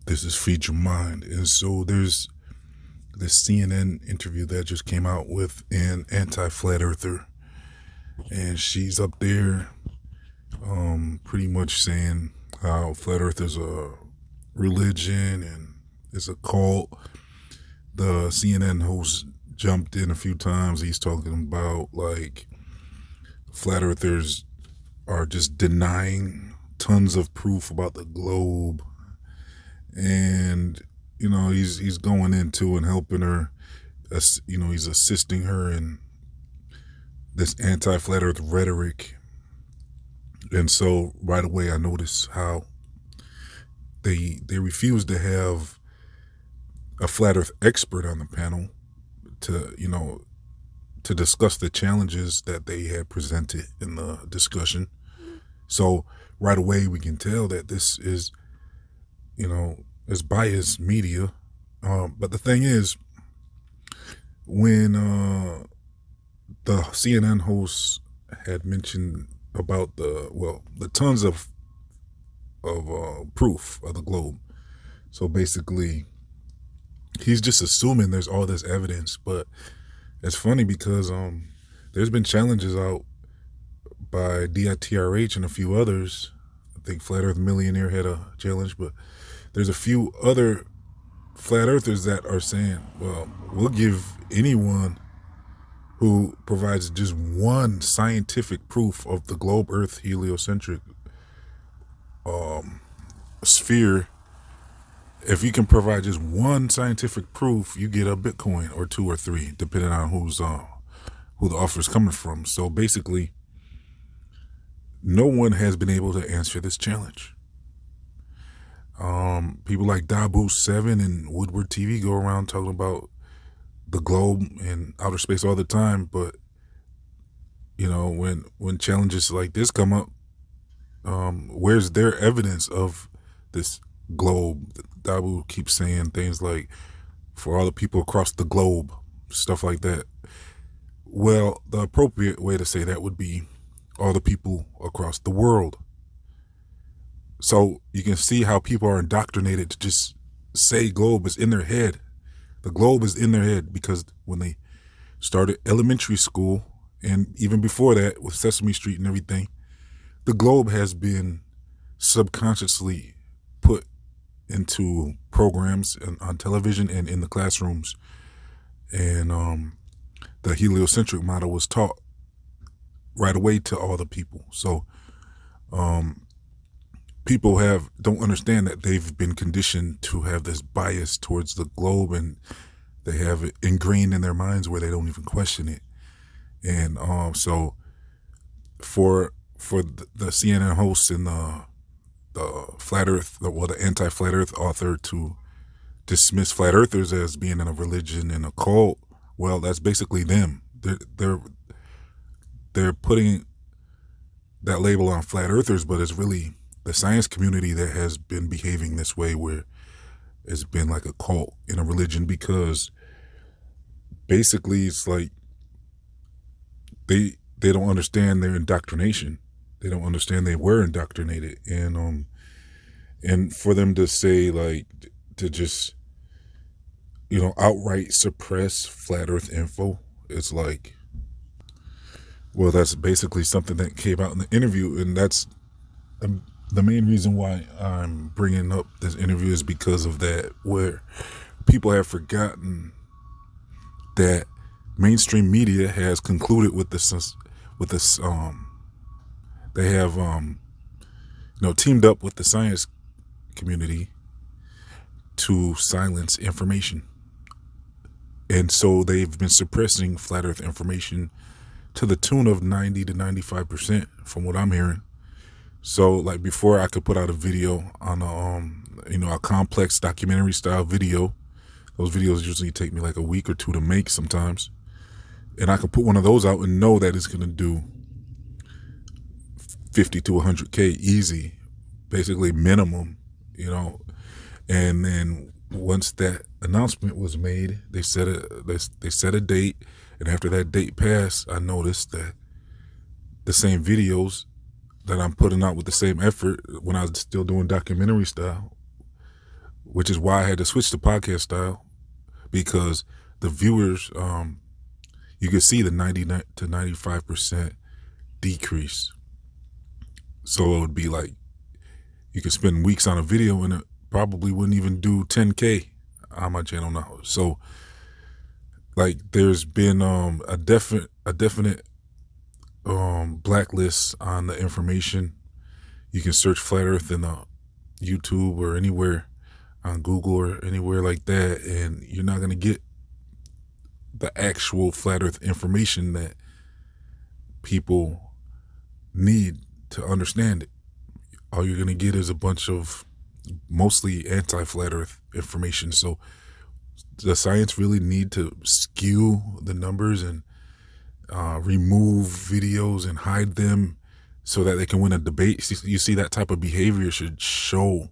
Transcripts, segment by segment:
This is Feed Your Mind. And so there's this CNN interview that just came out with an anti-flat earther. And she's up there pretty much saying how flat earth is a religion and it's a cult. The CNN host jumped in a few times. He's talking about like flat earthers are just denying tons of proof about the globe. And, he's going into and helping her, he's assisting her in this anti-flat earth rhetoric. And so right away I noticed how they refuse to have a flat earth expert on the panel to discuss the challenges that they had presented in the discussion. So right away we can tell that this is, is biased media. But the thing is, when the CNN host had mentioned about the tons of proof of the globe. So basically, he's just assuming there's all this evidence. But it's funny because there's been challenges out by DITRH and a few others. I think Flat Earth Millionaire had a challenge, but there's a few other flat earthers that are saying, well, we'll give anyone who provides just one scientific proof of the globe Earth heliocentric sphere. If you can provide just one scientific proof, you get a Bitcoin or 2 or 3, depending on who the offer is coming from. So basically, no one has been able to answer this challenge. People like Dabu7 and Woodward TV go around talking about the globe and outer space all the time, but when challenges like this come up, where's their evidence of this globe? Dabu keeps saying things like, for all the people across the globe, stuff like that. Well, the appropriate way to say that would be all the people across the world. So you can see how people are indoctrinated to just say globe is in their head. The globe is in their head because when they started elementary school, and even before that with Sesame Street and everything, the globe has been subconsciously put into programs and on television and in the classrooms. And the heliocentric model was taught right away to all the people. So people don't understand that they've been conditioned to have this bias towards the globe, and they have it ingrained in their minds where they don't even question it. And so for the CNN hosts and the flat earth, the anti-flat earth author to dismiss flat earthers as being in a religion and a cult, well, that's basically them. They're putting that label on flat earthers, but it's really the science community that has been behaving this way, where it's been like a cult in a religion, because basically it's like they don't understand their indoctrination. They don't understand they were indoctrinated. And for them to say, like, to just, outright suppress flat earth info, it's like, well, that's basically something that came out in the interview. And that's the main reason why I'm bringing up this interview, is because of that, where people have forgotten that mainstream media has concluded with this. They have teamed up with the science community to silence information, and so they've been suppressing flat earth information to the tune of 90 to 95%, from what I'm hearing. So, like, before I could put out a video on a complex documentary style video. Those videos usually take me like a week or 2 to make sometimes. And I could put one of those out and know that it's going to do 50 to 100K easy, basically minimum, And then once that announcement was made, they set a date. And after that date passed, I noticed that the same videos that I'm putting out with the same effort when I was still doing documentary style which is why I had to switch to podcast style, because the viewers, you could see the 90 to 95% decrease. So it would be like you could spend weeks on a video and it probably wouldn't even do 10K on my channel now. So like there's been a definite blacklist on the information. You can search Flat Earth in YouTube or anywhere on Google or anywhere like that, and you're not going to get the actual Flat Earth information that people need to understand it. All you're going to get is a bunch of mostly anti-Flat Earth information. So the science really need to skew the numbers and remove videos and hide them so that they can win a debate. You see, that type of behavior should show.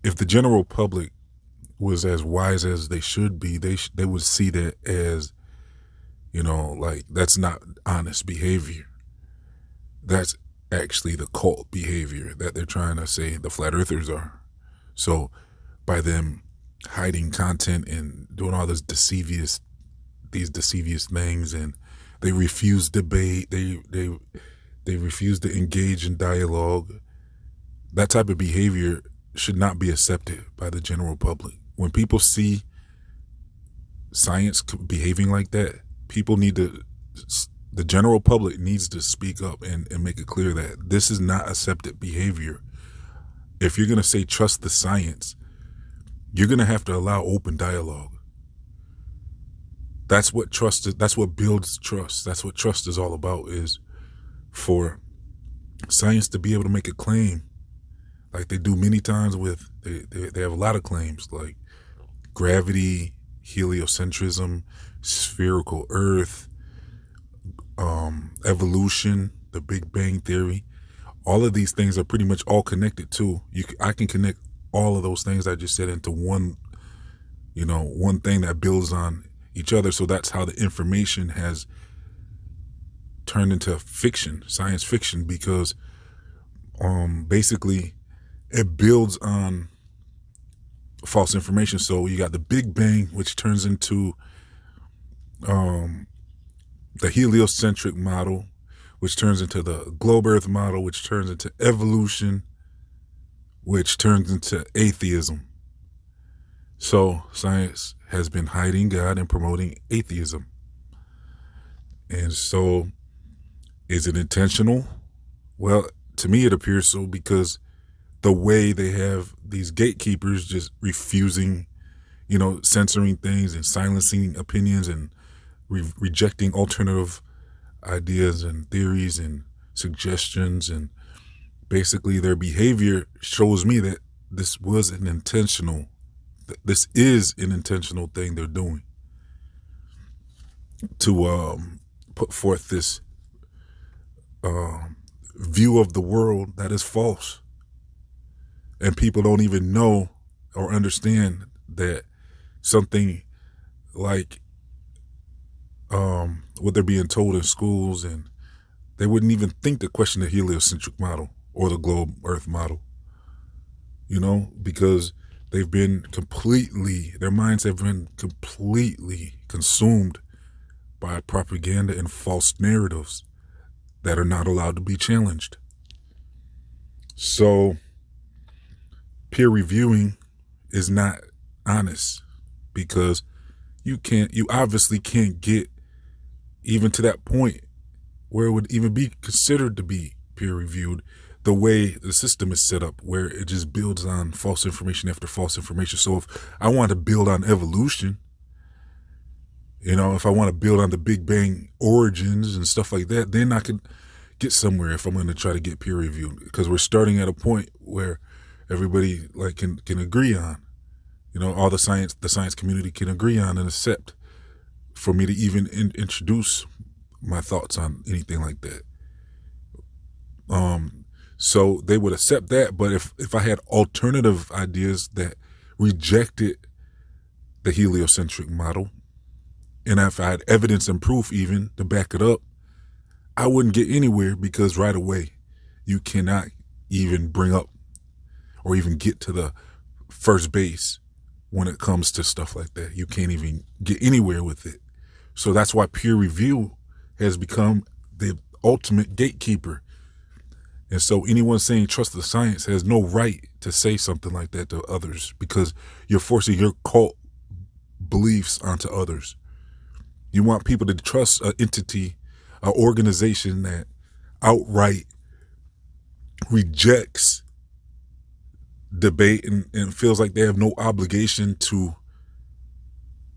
If the general public was as wise as they should be, they would see that as, like, that's not honest behavior. That's actually the cult behavior that they're trying to say the flat earthers are. So by them hiding content and doing all these deceivious things, and they refuse debate, they refuse to engage in dialogue. That type of behavior should not be accepted by the general public. When people see science behaving like that, the general public needs to speak up and make it clear that this is not accepted behavior. If you're going to say trust the science, you're going to have to allow open dialogue. That's what trust is. That's what builds trust. That's what trust is all about, is for science to be able to make a claim like they do many times with, they have a lot of claims like gravity, heliocentrism, spherical earth, evolution, the Big Bang Theory. All of these things are pretty much all connected too. I can connect all of those things I just said into one thing that builds on each other. So that's how the information has turned into fiction, science fiction, because basically it builds on false information. So you got the Big Bang, which turns into the heliocentric model, which turns into the globe earth model, which turns into evolution, which turns into atheism. So science has been hiding God and promoting atheism. And so is it intentional? Well, to me it appears so, because the way they have these gatekeepers just refusing, censoring things and silencing opinions and rejecting alternative ideas and theories and suggestions, and basically their behavior shows me that this is an intentional thing they're doing to put forth this view of the world that is false. And people don't even know or understand that something like what they're being told in schools, and they wouldn't even think to question the heliocentric model or the globe earth model, because their minds have been completely consumed by propaganda and false narratives that are not allowed to be challenged. So peer reviewing is not honest, because you obviously can't get even to that point where it would even be considered to be peer reviewed, the way the system is set up, where it just builds on false information after false information. So if I want to build on evolution, if I want to build on the Big Bang origins and stuff like that, then I could get somewhere if I'm going to try to get peer reviewed, because we're starting at a point where everybody can agree on, all the science community can agree on and accept, for me to even introduce my thoughts on anything like that. So they would accept that. But if I had alternative ideas that rejected the heliocentric model, and if I had evidence and proof even to back it up, I wouldn't get anywhere, because right away you cannot even bring up or even get to the first base when it comes to stuff like that. You can't even get anywhere with it. So that's why peer review has become the ultimate gatekeeper. And so anyone saying trust the science has no right to say something like that to others, because you're forcing your cult beliefs onto others. You want people to trust an entity, an organization that outright rejects debate and feels like they have no obligation to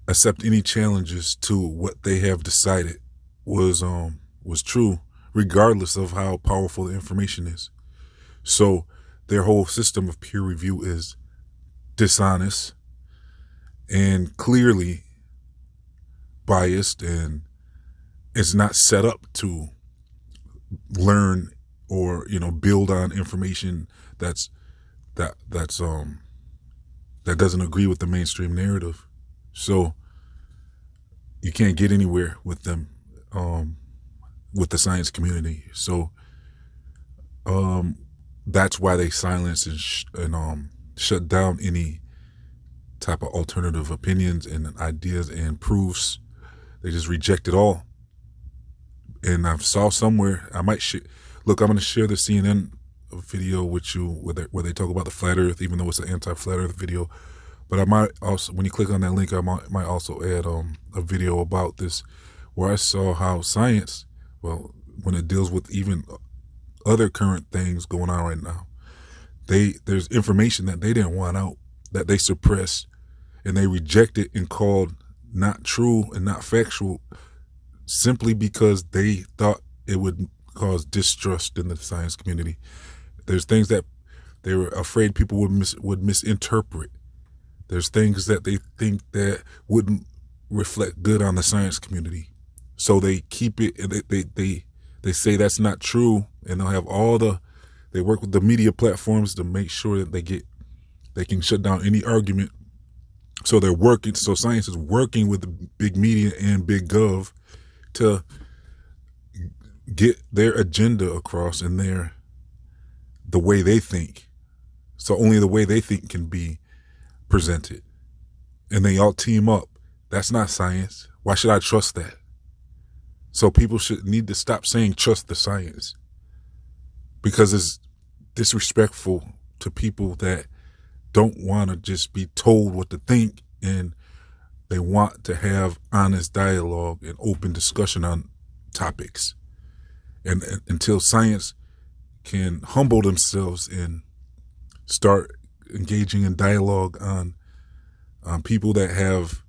accept any challenges to what they have decided was true, regardless of how powerful the information is. So their whole system of peer review is dishonest and clearly biased, and it's not set up to learn or build on information that doesn't agree with the mainstream narrative. So you can't get anywhere with them, with the science community. So that's why they silence and shut down any type of alternative opinions and ideas and proofs. They just reject it all. And I saw somewhere, I might look, I'm going to share the CNN video with you where they talk about the flat earth, even though it's an anti-flat earth video. But I might also, when you click on that link, I might also add a video about this, where I saw how science, well, when it deals with even other current things going on right now, there's information that they didn't want out, that they suppressed, and they rejected and called not true and not factual, simply because they thought it would cause distrust in the science community. There's things that they were afraid people would misinterpret. There's things that they think that wouldn't reflect good on the science community. So they keep it, they say that's not true, and they'll have they work with the media platforms to make sure that they can shut down any argument. So science is working with the big media and big gov to get their agenda across and the way they think. So only the way they think can be presented. And they all team up. That's not science. Why should I trust that? So people need to stop saying trust the science, because it's disrespectful to people that don't want to just be told what to think, and they want to have honest dialogue and open discussion on topics. And until science can humble themselves and start engaging in dialogue on people that have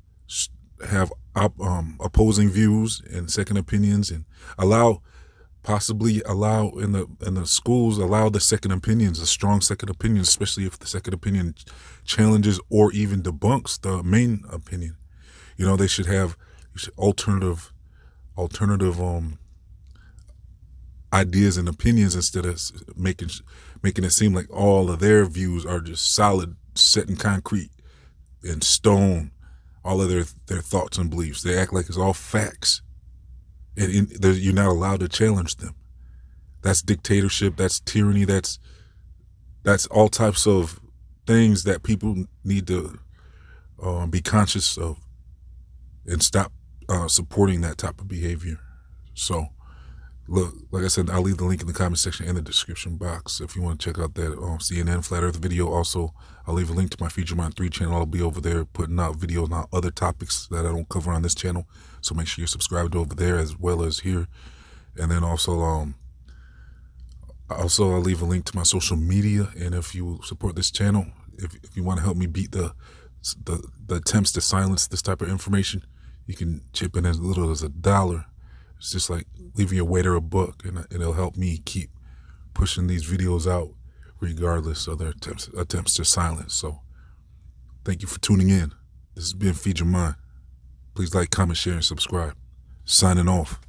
opposing views and second opinions, and possibly allow in the schools, allow the second opinions, the strong second opinions, especially if the second opinion challenges or even debunks the main opinion. They should have alternative ideas and opinions, instead of making it seem like all of their views are just solid, set in concrete and stone. All of their thoughts and beliefs, they act like it's all facts, and you're not allowed to challenge them. That's dictatorship. That's tyranny. That's all types of things that people need to be conscious of and stop supporting that type of behavior. So, look, like I said, I'll leave the link in the comment section and the description box if you want to check out that CNN Flat Earth video. Also, I'll leave a link to my Feature Mind 3 channel. I'll be over there putting out videos on other topics that I don't cover on this channel. So make sure you're subscribed over there as well as here. And then also I'll leave a link to my social media. And if you support this channel, if you want to help me beat the attempts to silence this type of information, you can chip in as little as $1. It's just like leaving your waiter $1, and it'll help me keep pushing these videos out regardless of their attempts to silence. So thank you for tuning in. This has been Feed Your Mind. Please like, comment, share, and subscribe. Signing off.